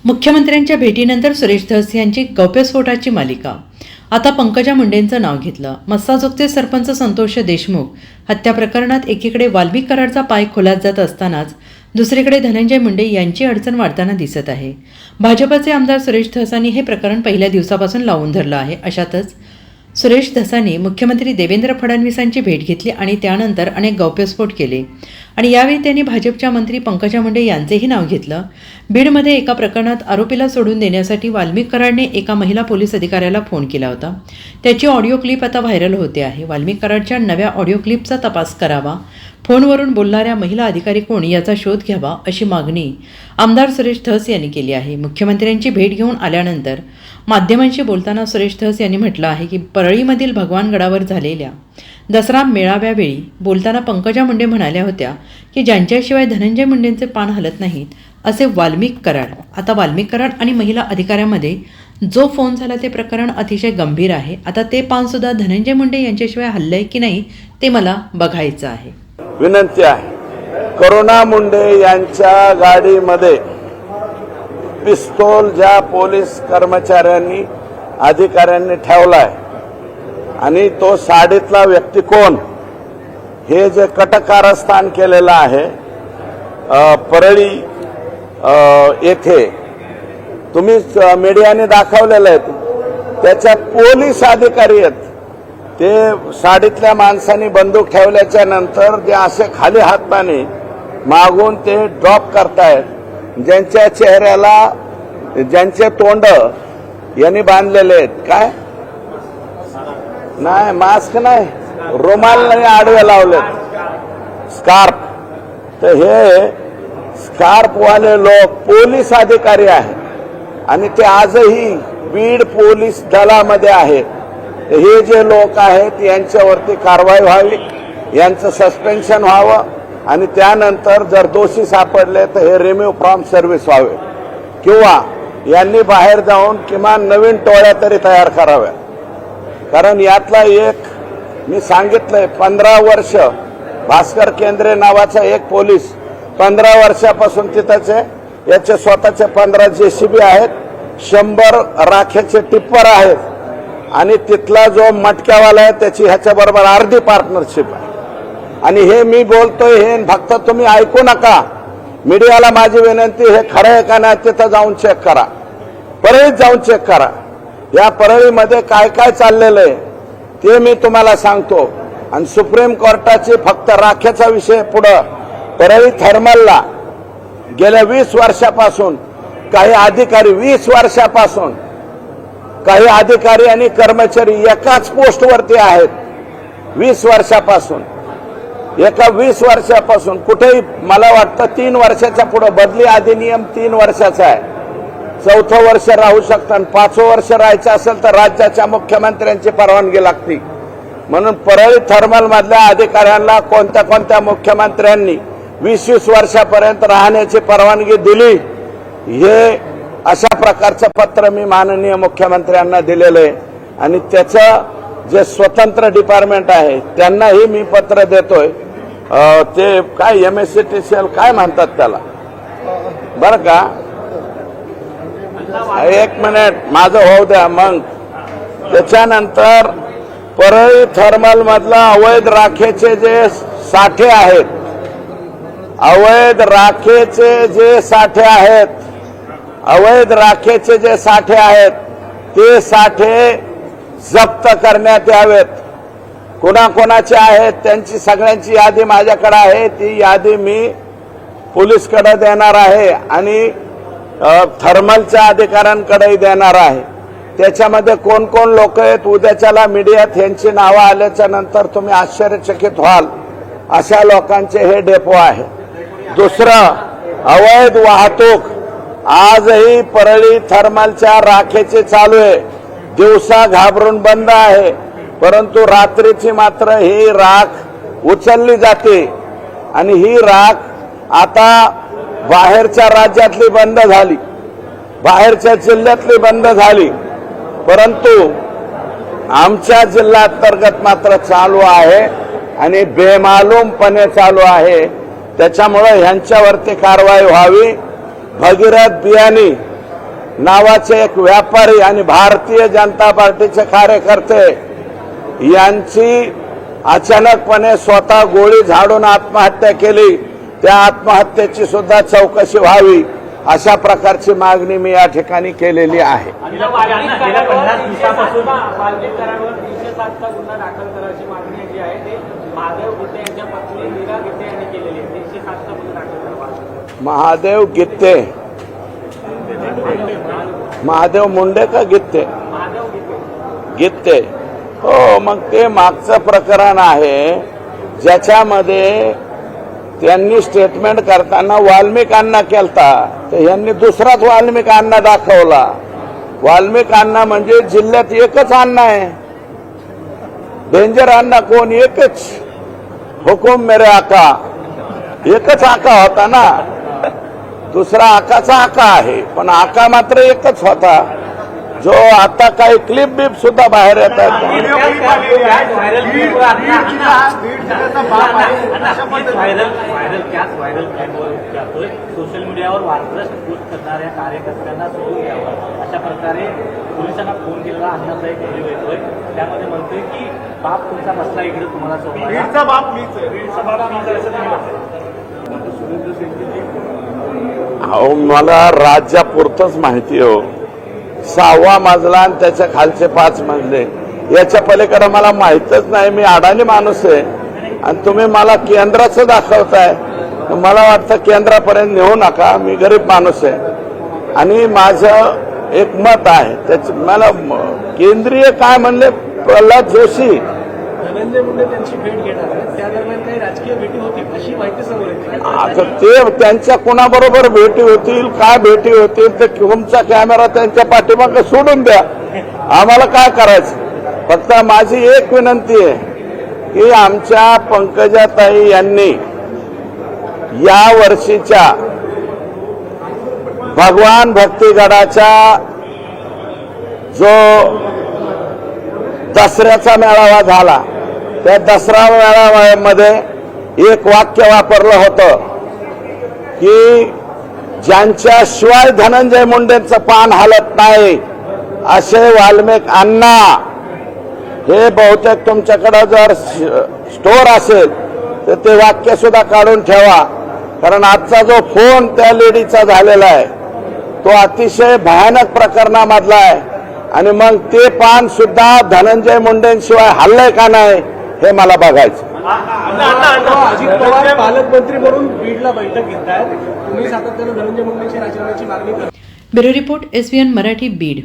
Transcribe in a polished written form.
मुख्यमंत्र्यांच्या भेटीनंतर सुरेश धस यांची गौप्यस्फोटाची मालिका। आता पंकजा मुंडेंचं नाव घेतलं। मस्साजोगचे सरपंच संतोष देशमुख हत्या प्रकरणात एकीकडे वाल्मिक कराडचा पाय खोलात जात असतानाच दुसरीकडे धनंजय मुंडे यांची अडचण वाढताना दिसत आहे। भाजपचे आमदार सुरेश धसांनी हे प्रकरण पहिल्या दिवसापासून लावून धरलं आहे। अशातच सुरेश धसांनी मुख्यमंत्री देवेंद्र फडणवीसांची भेट घेतली आणि त्यानंतर अनेक गौप्यस्फोट केले आणि यावेळी त्यांनी भाजपच्या मंत्री पंकजा मुंडे यांचेही नाव घेतलं। बीडमध्ये एका प्रकरणात आरोपीला सोडून देण्यासाठी वाल्मिक कराडने एका महिला पोलीस अधिकाऱ्याला फोन केला होता। त्याची ऑडिओ क्लिप आता व्हायरल होते आहे। वाल्मिक कराडच्या नव्या ऑडिओ क्लिपचा तपास करावा, फोनवरून बोलणाऱ्या महिला अधिकारी कोण याचा शोध घ्यावा अशी मागणी आमदार सुरेश धस यांनी केली आहे। मुख्यमंत्र्यांची भेट घेऊन आल्यानंतर माध्यमांशी बोलताना सुरेश धस यांनी म्हटलं आहे की परळीमधील भगवानगडावर झालेल्या दसरा मेळाव्यावेळी बोलताना पंकजा मुंडे म्हणाल्या होत्या की ज्यांच्याशिवाय धनंजय मुंडेंचे पान हलत नाहीत असे वाल्मिक कराड। आता वाल्मिक कराड आणि महिला अधिकाऱ्यामध्ये जो फोन झाला ते प्रकरण अतिशय गंभीर आहे। आता ते पान सुद्धा धनंजय मुंडे यांच्याशिवाय हल्लंय की नाही ते मला बघायचं आहे। विनंती आहे, करुणा मुंडे यांच्या गाडीमध्ये पिस्तूल ज्या पोलीस कर्मचाऱ्यांनी अधिकाऱ्यांनी ठेवलाय आणि तो साडीतला व्यक्ती कोण हे जे कटकारस्थान केलेलं आहे परळी येथे तुम्ही मीडियाने दाखवलेलं आहे, त्याच्यात पोलीस अधिकारी आहेत। ते साडीतल्या माणसांनी बंदूक ठेवल्याच्या नंतर जे असे खाली हाताने मागून ते ड्रॉप करतायत, ज्यांच्या चेहऱ्याला ज्यांचे तोंड यांनी बांधलेले आहेत, काय नाही मास्क नाही, रुमाल आडवे लावलेत, स्कार्फ। तर हे स्कार्फ वाले लोक पोलीस अधिकारी आहेत आणि ते आजही बीड पोलीस दलामध्ये आहेत। हे जे लोक आहेत यांच्यावरती कारवाई व्हावी, यांचं सस्पेन्शन व्हावं आणि त्यानंतर जर दोषी सापडले तर हे रिमूव्ह फ्रॉम सर्व्हिस व्हावे किंवा यांनी बाहेर जाऊन किमान नवीन टोळ्या तरी तयार कराव्या। कारण यातला एक मी सांगितलंय, 15 वर्ष भास्कर केंद्रे नावाचा एक पोलीस 15 वर्षापासून तिथंचे याचे स्वतःचे 15 JCB आहेत, 100 राखेचे टिप्पर आहेत आणि तिथला जो मटक्यावाला आहे त्याची ह्याच्याबरोबर अर्धी पार्टनरशिप आहे। आणि हे मी बोलतोय हे फक्त तुम्ही ऐकू नका, मीडियाला माझी विनंती, हे खरं आहे का नाही तिथं जाऊन चेक करा, परळीत जाऊन चेक करा। या परळीमध्ये काय काय चाललेलं आहे ते मी तुम्हाला सांगतो। आणि सुप्रीम कोर्टाची फक्त राखेचा विषय पुढं परळी थर्मलला गेल्या 20 वर्षापासून काही अधिकारी 20 वर्षापासून काही अधिकारी आणि कर्मचारी एकाच पोस्टवरती आहेत 20 वर्षापासून। एका 20 वर्षापासून कुठेही मला वाटतं 3 वर्षाच्या पुढे बदली अधिनियम 3 वर्षाचा आहे, 4थं वर्ष राहू शकतं आणि 5वं वर्ष राहायचं असेल तर राज्याच्या मुख्यमंत्र्यांची परवानगी लागते। म्हणून परळी थर्मल मधल्या अधिकाऱ्यांना कोणत्या कोणत्या मुख्यमंत्र्यांनी 20-20 वर्षापर्यंत राहण्याची परवानगी दिली, हे अशा प्रकारचं पत्र मी माननीय मुख्यमंत्र्यांना दिलेलं आहे। आणि त्याचं जे स्वतंत्र डिपार्टमेंट आहे त्यांनाही मी पत्र देतोय, ते काय MSCTCL काय म्हणतात त्याला बरं का, एक मिनिट माझं होऊ द्या। मग त्याच्यानंतर परळी थर्मल मधला अवैध राखेचे जे साठे आहेत, अवैध राखेचे जे साठे आहेत, अवैध राखेचे जे साठे आहेत ते साठे जप्त करण्यात यावेत। कोणाकोणाचे आहेत त्यांची सगळ्यांची यादी माझ्याकडे आहे, ती यादी मी पोलीसकडे देणार आहे आणि थर्मलच्या अधिकाऱ्यांकडेही देणार आहे। त्याच्यामध्ये कोण कोण लोक आहेत उद्याच्याला मीडियात यांची नावं आल्याच्या नंतर तुम्ही आश्चर्यचकित व्हाल, अशा लोकांचे हे डेपो आहे। दुसरं, अवैध वाहतूक आजही परळी थर्मलच्या राखेची चालू आहे, दिवसा घाबरून बंद आहे, परंतु रात्रीची मात्र ही राख उचलली जाते आणि ही राख आता बाहेरच्या राज्यातली बंद झाली, बाहेरच्या जिल्ह्यातली बंद झाली, परंतु आमच्या जिल्ह्याअंतर्गत मात्र चालू आहे आणि बेमालूमपणे चालू आहे। त्याच्यामुळे ह्यांच्यावरती कारवाई व्हावी। भगीरथ बियाणी नावाचे एक व्यापारी आणि भारतीय जनता पार्टीचे कार्यकर्ते यांची अचानकपणे स्वतः गोळी झाडून आत्महत्या केली, त्या आत्महत्येची सुद्धा चौकशी व्हावी अशा प्रकारची मागणी मी या ठिकाणी केलेली आहे. गेल्या 50 दिवसापासून वाल्मिक करारावर 307चा गुन्हा दाखल करायची मागणी जी आहे ते महादेव गित्ते यांच्या पत्नी मीरा गित्ते यांनी केलेली आहे. 307चा गुन्हा दाखल करावा. महादेव गित्ते, महादेव मुंडे का गित्ते? महादेव गित्ते. हो, मग ते मागचं प्रकरण आहे ज्याच्यामध्ये त्यांनी स्टेटमेंट करताना वाल्मिक अण्णा केलता, तर यांनी दुसराच वाल्मिक अण्णा दाखवला. वाल्मिक अण्णा म्हणजे जिल्ह्यात एकच अण्णा आहे. डेंजर अण्णा कोण? एकच. हुकुम मेरे आका, एकच आका होता ना. दुसरा आकाचा आका आहे, पण आका मात्र एकच होता, जो आता काही क्लिप बीप सुद्धा बाहेर येतात. सोशल मीडियावर वारकऱ्यास पोस्ट करणाऱ्या कार्यकर्त्यांना सोडून द्यावं अशा प्रकारे पोलिसांना फोन केलेला अन्नाचा एक व्हिडिओ येतोय. त्यामध्ये म्हणतोय की बाप तुमचा बसला इकडे तुम्हाला सोडला. बाप मीच आहे असं सुरेंद्र सिंगजी. अहो, मला राज्यापुरतच माहिती हो. 6वा मजला आणि त्याच्या खालचे 5 मजले, याच्या पलीकडे मला माहितच नाही. मी अडाणी माणूस आहे आणि तुम्ही मला केंद्राचं दाखवताय. मला वाटतं केंद्रापर्यंत नेऊ नका. मी गरीब माणूस आहे आणि माझं एक मत आहे. त्याच मला केंद्रीय काय म्हणले, प्रल्हाद जोशी धनंजय मुंडे त्यांची भेट घेणार आहे. त्या दरम्यान काही राजकीय भेटी होतील अशी माहिती समोर येते. आता ते त्यांच्या कुणाबरोबर भेटी होतील, काय भेटी होतील, ते तुमचा कॅमेरा त्यांच्या पाठीमागे सोडून द्या. आम्हाला काय करायचं. फक्त माझी एक विनंती आहे की आमच्या पंकजाताई यांनी या वर्षीच्या भगवान भक्तिगडाच्या जो दसऱ्याचा मेळावा झाला, त्या दसरा मेळाव्यामध्ये एक वाक्य वापरलं होतं की ज्यांच्याशिवाय धनंजय मुंडेंचं पान हलत नाही असे वाल्मिक अण्णा. हे बहुतेक तुमच्याकडे जर स्टोअर असेल तर ते वाक्य सुद्धा काढून ठेवा, कारण आजचा जो फोन त्या लेडीचा झालेला आहे तो अतिशय भयानक प्रकरणामधला आहे. आणि मग ते पान सुद्धा धनंजय मुंडेंशिवाय हल्लंय का नाही हे मला बघायचं. अजित पवार पालकमंत्री म्हणून बीडला बैठक घेत आहेत. तुम्ही सातत्यानं धनंजय मुंडेंच्या राजीनाम्याची मागणी करता. Bureau report SVN Marathi Beed.